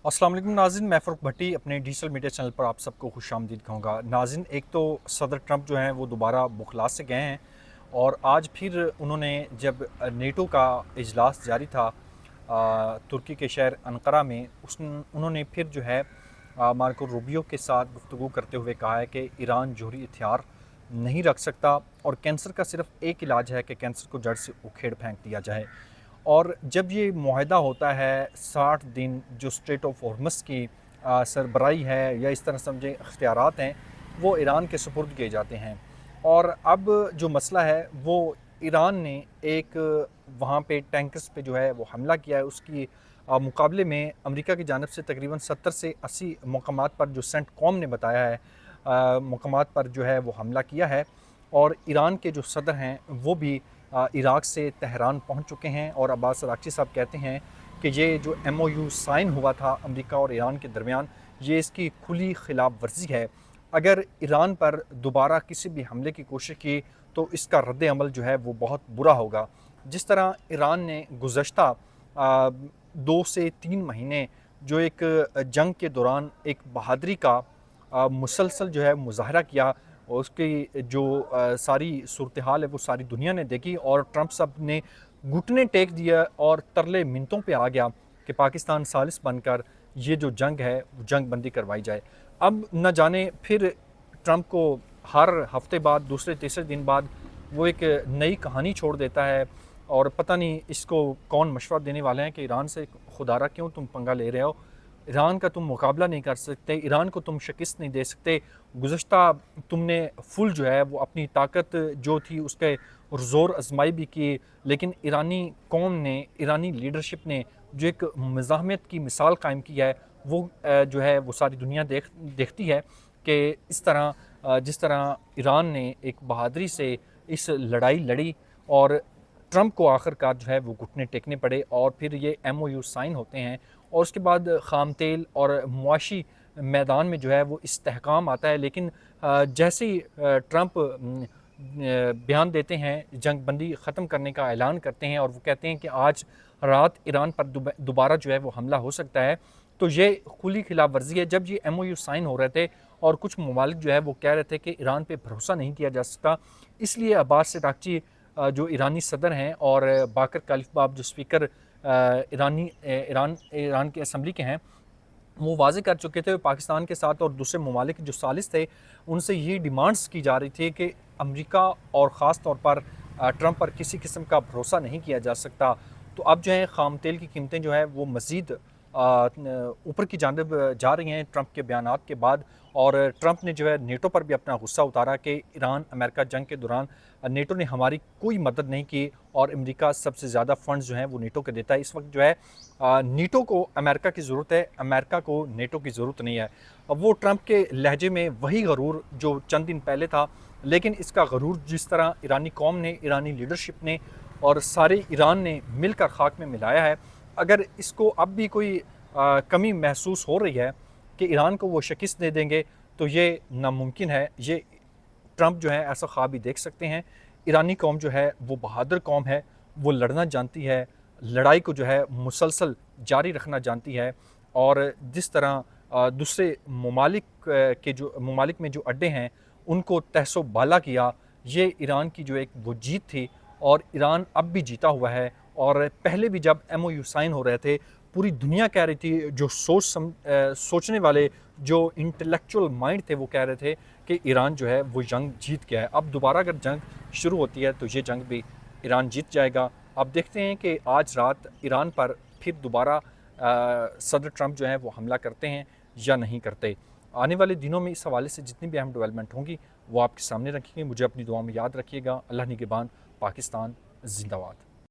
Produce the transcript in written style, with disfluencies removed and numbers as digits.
अस्सलाम वालेकुम नाज़रीन, मैं फ़रूक भट्टी अपने डिजिटल मीडिया चैनल पर आप सबको खुशामदीद कहूँगा। नाज़रीन, एक तो सदर ट्रंप जो हैं वो दोबारा बुखला से गए हैं और आज फिर उन्होंने जब नेटो का इजलास जारी था तुर्की के शहर अंकारा में, उन्होंने फिर जो है मार्को रूबियो के साथ गुफ्तगू करते हुए कहा है कि ईरान जोहरी हथियार नहीं रख सकता और कैंसर का सिर्फ एक इलाज है कि कैंसर को जड़ से उखेड़ फेंक दिया जाए। और जब ये मुआहदा होता है 60 दिन जो स्ट्रेट ऑफ हॉर्मस की सरबराही है या इस तरह समझे इख्तियारात हैं, वो ईरान के सुपुर्द किए जाते हैं। और अब जो मसला है वो ईरान ने एक वहाँ पे टैंकर्स पे जो है वो हमला किया है, उसकी मुकाबले में अमेरिका की जानब से तकरीबन 70 से 80 मकामात पर जो सेंट कॉम ने बताया है मकामात पर जो है वो हमला किया है। और ईरान के जो सदर हैं वो भी इराक़ से तेहरान पहुंच चुके हैं और अब्बास अराग़ची साहब कहते हैं कि ये जो MOU साइन हुआ था अमेरिका और ईरान के दरमियान, ये इसकी खुली खिलाफ वर्जी है। अगर ईरान पर दोबारा किसी भी हमले की कोशिश की तो इसका रद्द अमल जो है वो बहुत बुरा होगा। जिस तरह ईरान ने गुज़श्ता 2 से 3 महीने जो एक जंग के दौरान एक बहादरी का मुसलसल जो है मुज़ाहरा किया, और उसकी जो सारी सूरत हाल है वो सारी दुनिया ने देखी और ट्रंप साहब ने घुटने टेक दिया और तरले मिनटों पे आ गया कि पाकिस्तान सालिस बनकर ये जो जंग है वो जंग बंदी करवाई जाए। अब न जाने फिर ट्रंप को हर हफ्ते बाद दूसरे तीसरे दिन बाद वो एक नई कहानी छोड़ देता है और पता नहीं इसको कौन मशवरा देने वाले हैं कि ईरान से खुदारा क्यों तुम पंगा ले रहे हो, ईरान का तुम मुकाबला नहीं कर सकते, ईरान को तुम शिकस्त नहीं दे सकते। गुज़श्ता तुमने फुल जो है वो अपनी ताकत जो थी उसके ज़ोर आजमाई भी की, लेकिन ईरानी कौम ने, ईरानी लीडरशिप ने जो एक मज़ाहमत की मिसाल कायम की है वो जो है वो सारी दुनिया देखती है कि इस तरह जिस तरह ईरान ने एक बहादरी से इस लड़ाई लड़ी और ट्रंप को आखिरकार जो है वो घुटने टेकने पड़े और फिर ये MOU साइन होते हैं और उसके बाद ख़ाम तेल और मुआशी मैदान में जो है वो इस्तेहकाम आता है। लेकिन जैसे ही ट्रंप बयान देते हैं, जंग बंदी ख़त्म करने का ऐलान करते हैं और वो कहते हैं कि आज रात ईरान पर दोबारा जो है वो हमला हो सकता है, तो ये खुली खिलाफ वर्जी है। जब ये MOU साइन हो रहे थे और कुछ ममालिक जो है वो कह रहे थे कि ईरान पे भरोसा नहीं किया जा सकता, इसलिए अब्बास अराग़ची जो ईरानी सदर हैं और बाकर कालिबफ जो स्पीकर ईरान के असम्बली के हैं, वो वाज़े कर चुके थे पाकिस्तान के साथ और दूसरे ममालिक जो सालिस थे उनसे ये डिमांड्स की जा रही थी कि अमेरिका और ख़ास तौर पर ट्रंप पर किसी किस्म का भरोसा नहीं किया जा सकता। तो अब जो है ख़ाम तेल की कीमतें जो है वो मज़ीद ऊपर की जानिब जा रही हैं ट्रंप के बयानात के बाद। और ट्रंप ने जो है नेटो पर भी अपना गुस्सा उतारा कि ईरान अमेरिका जंग के दौरान नेटो ने हमारी कोई मदद नहीं की और अमेरिका सबसे ज़्यादा फंड्स जो हैं वो नेटो के देता है। इस वक्त जो है नेटो को अमेरिका की ज़रूरत है, अमेरिका को नेटो की ज़रूरत नहीं है। अब वो ट्रंप के लहजे में वही गरूर जो चंद दिन पहले था, लेकिन इसका गरूर जिस तरह ईरानी कौम ने, ईरानी लीडरशिप ने और सारे ईरान ने मिलकर खाक में मिलाया है, अगर इसको अब भी कोई कमी महसूस हो रही है कि ईरान को वो शिकस्त दे देंगे तो ये नामुमकिन है। ये ट्रंप जो है ऐसा ख्वाब भी देख सकते हैं। ईरानी कौम जो है वो बहादुर कौम है, वो लड़ना जानती है, लड़ाई को जो है मुसलसल जारी रखना जानती है। और जिस तरह दूसरे ममालिक में जो अड्डे हैं उनको तहसो बाला किया, ये ईरान की जो एक वो जीत थी और ईरान अब भी जीता हुआ है। और पहले भी जब MOU साइन हो रहे थे पूरी दुनिया कह रही थी, जो सोचने वाले जो इंटेलेक्चुअल माइंड थे वो कह रहे थे कि ईरान जो है वो जंग जीत गया है। अब दोबारा अगर जंग शुरू होती है तो ये जंग भी ईरान जीत जाएगा। अब देखते हैं कि आज रात ईरान पर फिर दोबारा सदर ट्रंप जो है वो हमला करते हैं या नहीं करते। आने वाले दिनों में इस हवाले से जितनी भी अहम डेवलपमेंट होंगी वो आपके सामने रखेंगे। मुझे अपनी दुआ में याद रखिएगा। अल्लाह निगहबान। पाकिस्तान जिंदाबाद।